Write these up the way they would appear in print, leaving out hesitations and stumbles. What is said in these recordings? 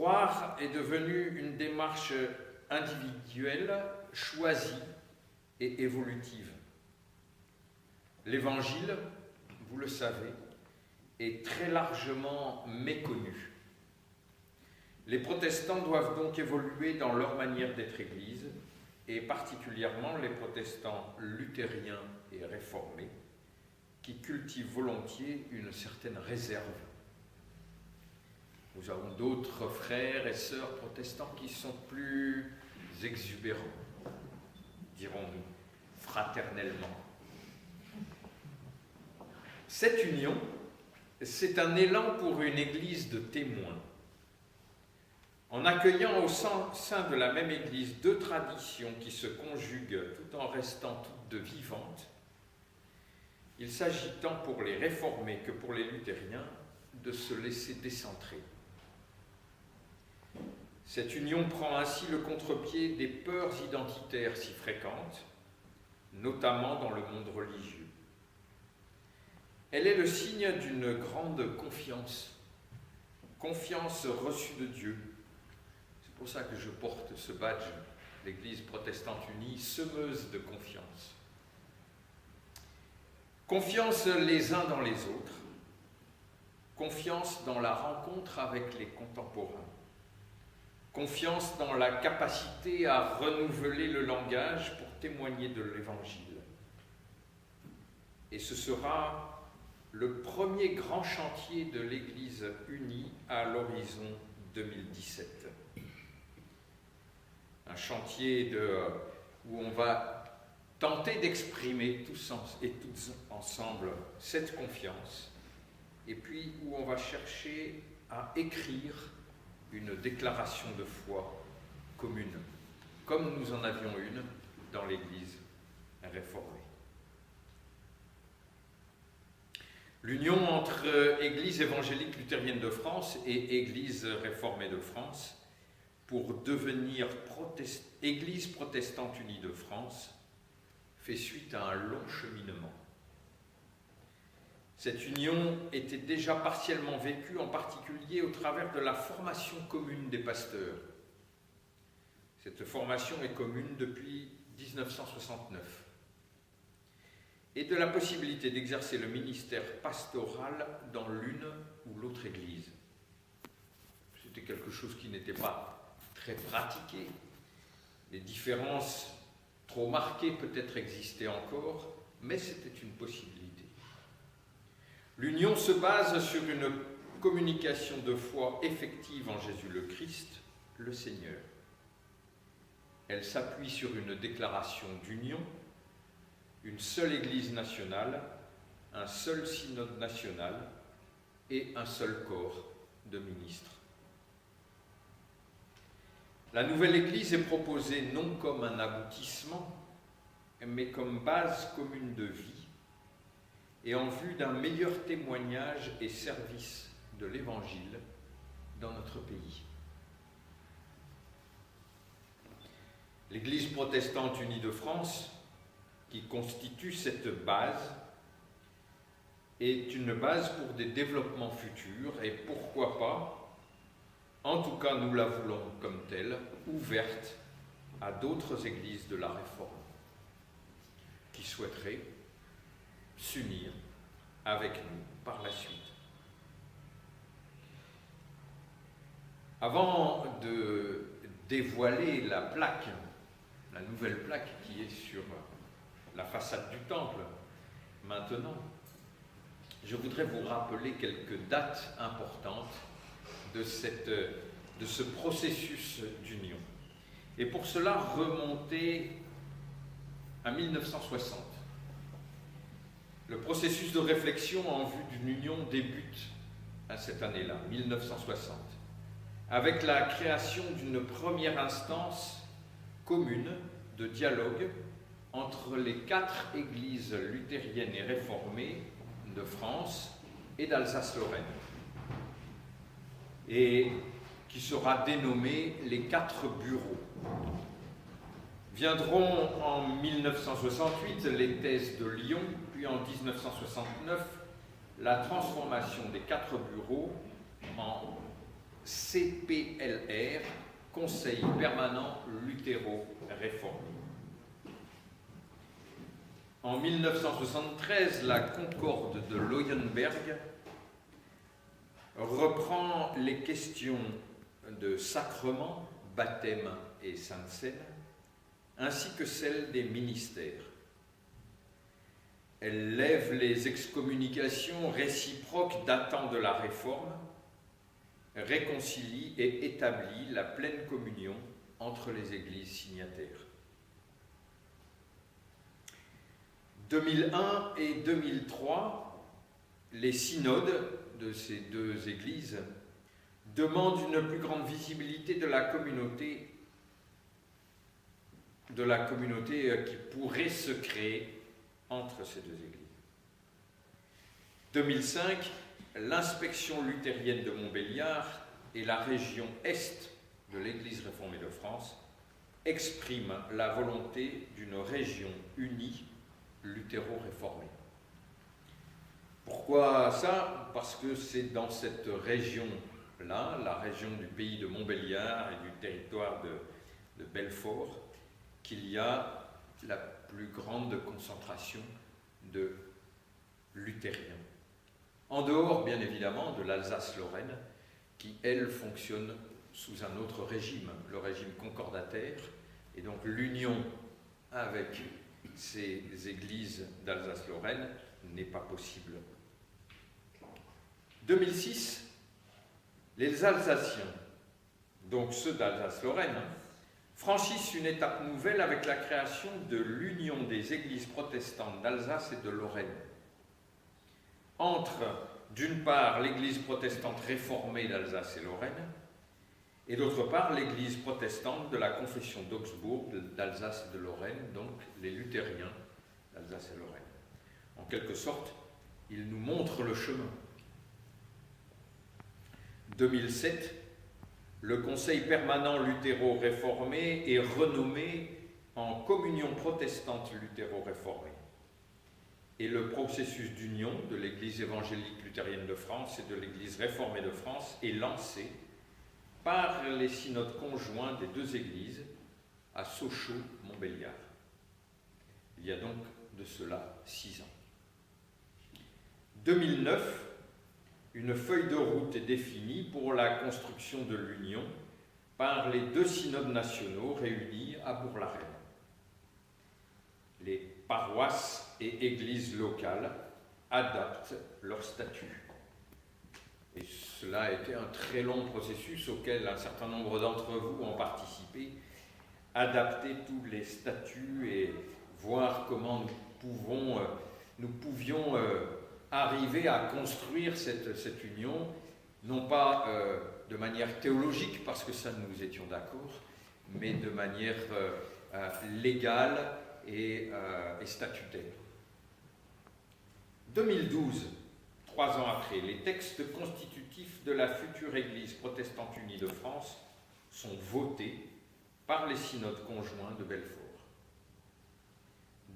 Croire est devenu une démarche individuelle, choisie et évolutive. L'Évangile, vous le savez, est très largement méconnu. Les protestants doivent donc évoluer dans leur manière d'être Église, et particulièrement les protestants luthériens et réformés, qui cultivent volontiers une certaine réserve. Nous avons d'autres frères et sœurs protestants qui sont plus exubérants, dirons-nous, fraternellement. Cette union, c'est un élan pour une Église de témoins. En accueillant au sein de la même Église deux traditions qui se conjuguent tout en restant toutes deux vivantes, il s'agit tant pour les réformés que pour les luthériens de se laisser décentrer. Cette union prend ainsi le contre-pied des peurs identitaires si fréquentes, notamment dans le monde religieux. Elle est le signe d'une grande confiance, confiance reçue de Dieu. C'est pour ça que je porte ce badge, l'Église protestante unie, semeuse de confiance. Confiance les uns dans les autres, confiance dans la rencontre avec les contemporains, confiance dans la capacité à renouveler le langage pour témoigner de l'Évangile. Et ce sera le premier grand chantier de l'Église unie à l'horizon 2017. Un chantier où on va tenter d'exprimer tous et toutes ensemble cette confiance, et puis où on va chercher à écrire une déclaration de foi commune, comme nous en avions une dans l'Église réformée. L'union entre Église évangélique luthérienne de France et Église réformée de France pour devenir Église protestante unie de France fait suite à un long cheminement. Cette union était déjà partiellement vécue, en particulier au travers de la formation commune des pasteurs. Cette formation est commune depuis 1969. Et de la possibilité d'exercer le ministère pastoral dans l'une ou l'autre église. C'était quelque chose qui n'était pas très pratiqué. Les différences trop marquées peut-être existaient encore, mais c'était une possibilité. L'union se base sur une communication de foi effective en Jésus le Christ, le Seigneur. Elle s'appuie sur une déclaration d'union, une seule Église nationale, un seul synode national et un seul corps de ministres. La nouvelle Église est proposée non comme un aboutissement, mais comme base commune de vie et en vue d'un meilleur témoignage et service de l'Évangile dans notre pays. L'Église protestante unie de France, qui constitue cette base, est une base pour des développements futurs et pourquoi pas, en tout cas nous la voulons comme telle, ouverte à d'autres églises de la Réforme qui souhaiteraient s'unir avec nous par la suite. Avant de dévoiler la plaque, la nouvelle plaque qui est sur la façade du temple, maintenant, je voudrais vous rappeler quelques dates importantes de ce processus d'union. Et pour cela, remonter à 1960. Le processus de réflexion en vue d'une union débute à cette année-là, 1960, avec la création d'une première instance commune de dialogue entre les 4 églises luthériennes et réformées de France et d'Alsace-Lorraine, et qui sera dénommée les 4 bureaux. Viendront en 1968 les thèses de Lyon, puis en 1969 la transformation des 4 bureaux en CPLR, Conseil permanent luthéro-réformé. En 1973, la Concorde de Leuenberg reprend les questions de sacrement, baptême et Sainte Seine, ainsi que celles des ministères. Elle lève les excommunications réciproques datant de la Réforme, réconcilie et établit la pleine communion entre les églises signataires. 2001 et 2003, les synodes de ces deux églises demandent une plus grande visibilité de la communauté qui pourrait se créer entre ces deux églises. 2005, l'inspection luthérienne de Montbéliard et la région Est de l'Église réformée de France expriment la volonté d'une région unie luthéro-réformée. Pourquoi ça? Parce que c'est dans cette région-là, la région du pays de Montbéliard et du territoire de Belfort, qu'il y a la plus grande concentration de luthériens. En dehors, bien évidemment, de l'Alsace-Lorraine, qui, elle, fonctionne sous un autre régime, le régime concordataire, et donc l'union avec ces églises d'Alsace-Lorraine n'est pas possible. 2006, les Alsaciens, donc ceux d'Alsace-Lorraine, franchissent une étape nouvelle avec la création de l'Union des églises protestantes d'Alsace et de Lorraine. Entre, d'une part, l'Église protestante réformée d'Alsace et Lorraine, et d'autre part, l'Église protestante de la confession d'Augsbourg, d'Alsace et de Lorraine, donc les luthériens d'Alsace et Lorraine. En quelque sorte, ils nous montrent le chemin. 2007, le Conseil permanent luthéro-réformé est renommé en Communion protestante luthéro-réformée. Et le processus d'union de l'Église évangélique luthérienne de France et de l'Église réformée de France est lancé par les synodes conjoints des deux églises à Sochaux-Montbéliard. Il y a donc de cela 6 ans. 2009, une feuille de route est définie pour la construction de l'union par les deux synodes nationaux réunis à Bourg-la-Reine. Les paroisses et églises locales adaptent leur statut. Et cela a été un très long processus auquel un certain nombre d'entre vous ont participé, adapter tous les statuts et voir comment nous pouvions arriver à construire cette union, non pas de manière théologique, parce que ça nous étions d'accord, mais de manière légale et statutaire. 2012, 3 ans après, les textes constitutifs de la future Église protestante unie de France sont votés par les synodes conjoints de Belfort.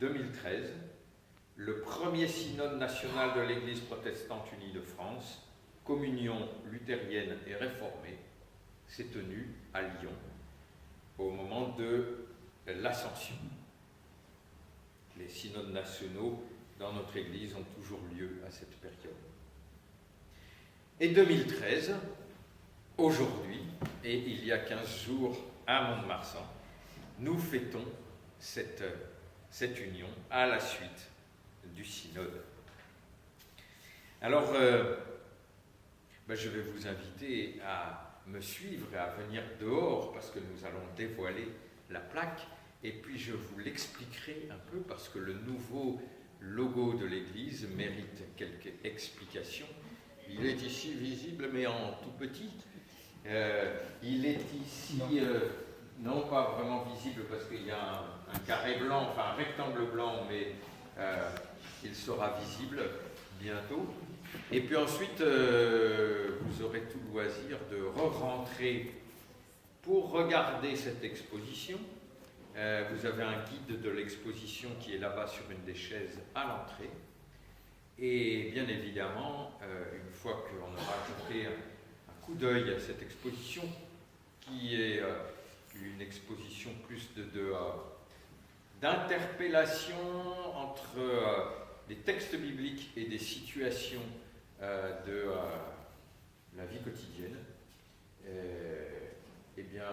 2013, le premier synode national de l'Église protestante unie de France, communion luthérienne et réformée, s'est tenu à Lyon au moment de l'Ascension. Les synodes nationaux dans notre Église ont toujours lieu à cette période. Et 2013, aujourd'hui, et il y a 15 jours à Mont-de-Marsan, nous fêtons cette union à la suite du synode. Alors, je vais vous inviter à me suivre et à venir dehors parce que nous allons dévoiler la plaque et puis je vous l'expliquerai un peu parce que le nouveau logo de l'Église mérite quelques explications. Il est ici visible mais en tout petit. Il est ici, non pas vraiment visible parce qu'il y a un carré blanc, enfin un rectangle blanc, mais il sera visible bientôt. Et puis ensuite, vous aurez tout le loisir de re-rentrer pour regarder cette exposition. Vous avez un guide de l'exposition qui est là-bas sur une des chaises à l'entrée. Et bien évidemment, une fois qu'on aura ajouté un coup d'œil à cette exposition, qui est une exposition plus d'interpellation entre des textes bibliques et des situations de la vie quotidienne. Eh bien,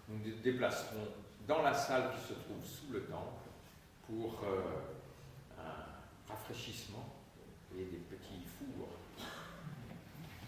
nous nous déplacerons dans la salle qui se trouve sous le temple pour un rafraîchissement